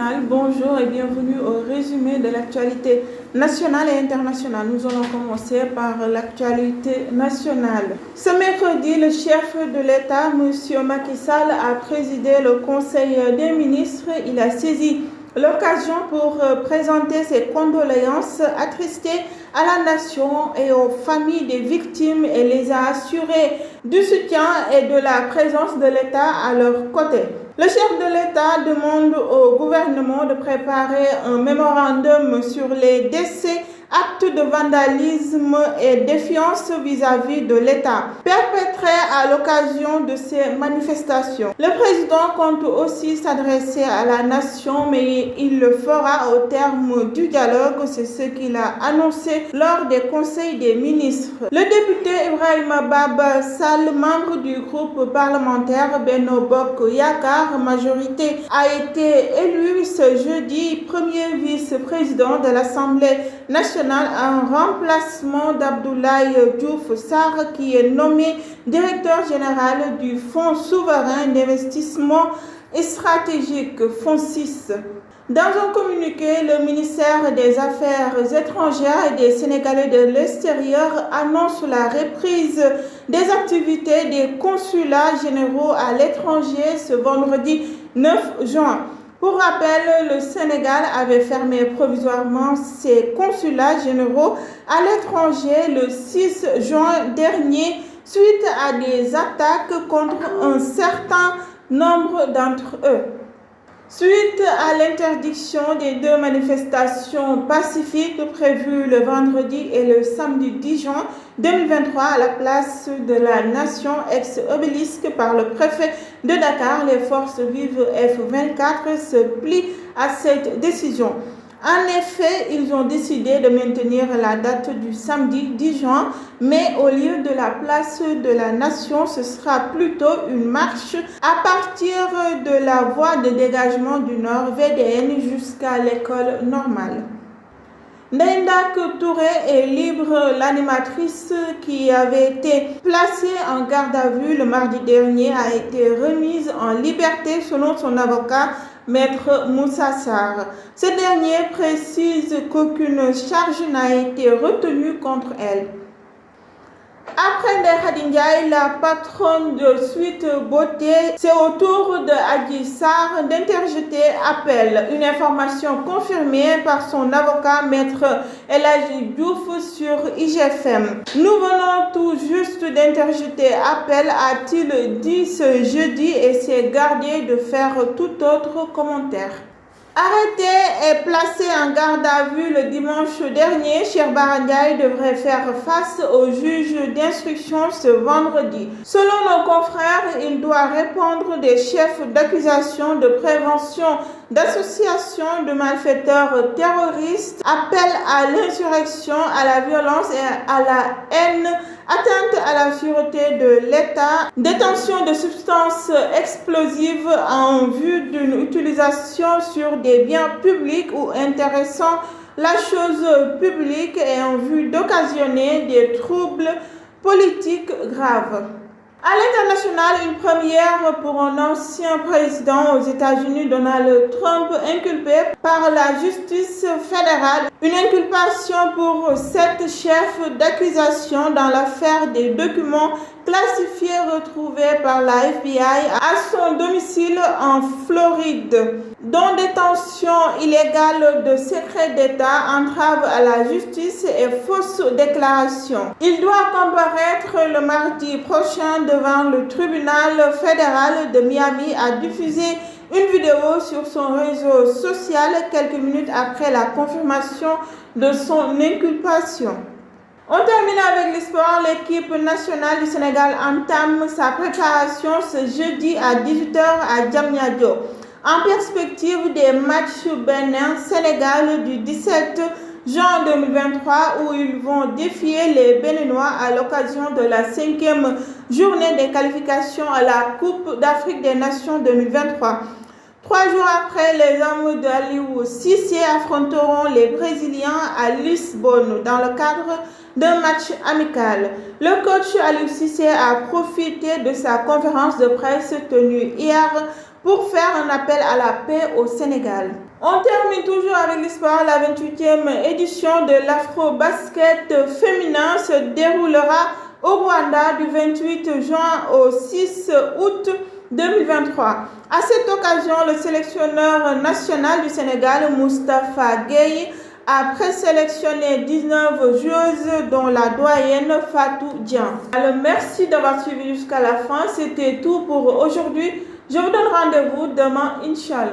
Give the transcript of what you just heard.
international, bonjour et bienvenue au résumé de l'actualité nationale et internationale. Nous allons commencer par l'actualité nationale. Ce mercredi, le chef de l'État, M. Macky Sall, a présidé le Conseil des ministres. Il a saisi l'occasion pour présenter ses condoléances attristées à la nation et aux familles des victimes et les a assurés du soutien et de la présence de l'État à leur côté. Le chef de l'État demande au gouvernement de préparer un mémorandum sur les décès, actes de vandalisme et défiance vis-à-vis de l'État perpétrés à l'occasion de ces manifestations. Le président compte aussi s'adresser à la nation, mais il le fera au terme du dialogue. C'est ce qu'il a annoncé lors des conseils des ministres. Le député Ibrahima Baba Sall, membre du groupe parlementaire Benno Bokk Yakaar majorité, a été élu ce jeudi premier vice-président de l'Assemblée nationale en remplacement d'Abdoulaye Diouf Sarr, qui est nommé directeur général du Fonds souverain d'investissement stratégique FONSIS. Dans un communiqué, le ministère des Affaires étrangères et des Sénégalais de l'extérieur annonce la reprise des activités des consulats généraux à l'étranger ce vendredi 9 juin. Pour rappel, le Sénégal avait fermé provisoirement ses consulats généraux à l'étranger le 6 juin dernier suite à des attaques contre un certain nombre d'entre eux. Suite à l'interdiction des deux manifestations pacifiques prévues le vendredi et le samedi 10 juin 2023 à la place de la Nation ex-Obélisque par le préfet de Dakar, les forces vives F24 se plient à cette décision. En effet, ils ont décidé de maintenir la date du samedi 10 juin, mais au lieu de la place de la Nation, ce sera plutôt une marche à partir de la voie de dégagement du Nord VDN jusqu'à l'école normale. Ndeye Ndack Touré est libre. L'animatrice qui avait été placée en garde à vue le mardi dernier a été remise en liberté selon son avocat, Maître Moussa Sarr. Ce dernier précise qu'aucune charge n'a été retenue contre elle. Après Ndeye Khady Ndiaye, la patronne de Sweet Beauté, c'est au tour de Adji Sarr d'interjeter appel. Une information confirmée par son avocat Maître El Hadji Diouf sur IGFM. Nous venons tout juste d'interjeter appel, a-t-il dit ce jeudi, et s'est gardé de faire tout autre commentaire. Arrêté et placé en garde à vue le dimanche dernier, Cheikh Bara Ndiaye devrait faire face au juge d'instruction ce vendredi. Selon nos confrères, il doit répondre des chefs d'accusation de prévention d'association de malfaiteurs terroristes, appel à l'insurrection, à la violence et à la haine, atteinte à la sûreté de l'État, détention de substances explosives en vue d'une utilisation sur des biens publics ou intéressant la chose publique et en vue d'occasionner des troubles politiques graves. À l'international, une première pour un ancien président aux États-Unis, Donald Trump, inculpé par la justice fédérale. Une inculpation pour 7 chefs d'accusation dans l'affaire des documents classifiés retrouvés par la FBI à son domicile en Floride, dont détention illégale de secrets d'État, entrave à la justice et fausse déclaration. Il doit comparaître le mardi prochain devant le tribunal fédéral de Miami, a diffusé une vidéo sur son réseau social quelques minutes après la confirmation de son inculpation. On termine avec les sports. L'équipe nationale du Sénégal entame sa préparation ce jeudi à 18h à Diamniadio, en perspective des matchs Bénin-Sénégal du 17 juin 2023 où ils vont défier les Béninois à l'occasion de la 5e journée des qualifications à la Coupe d'Afrique des Nations 2023. 3 jours après, les hommes d'Aliou Cissé affronteront les Brésiliens à Lisbonne dans le cadre d'un match amical. Le coach Aliou Cissé a profité de sa conférence de presse tenue hier pour faire un appel à la paix au Sénégal. On termine toujours avec l'histoire. La 28e édition de l'Afro-Basket féminin se déroulera au Rwanda du 28 juin au 6 août 2023. À cette occasion, le sélectionneur national du Sénégal, Moustapha Gueye, a présélectionné 19 joueuses dont la doyenne Fatou Dian. Alors, merci d'avoir suivi jusqu'à la fin. C'était tout pour aujourd'hui. Je vous donne rendez-vous demain, Inch'Allah.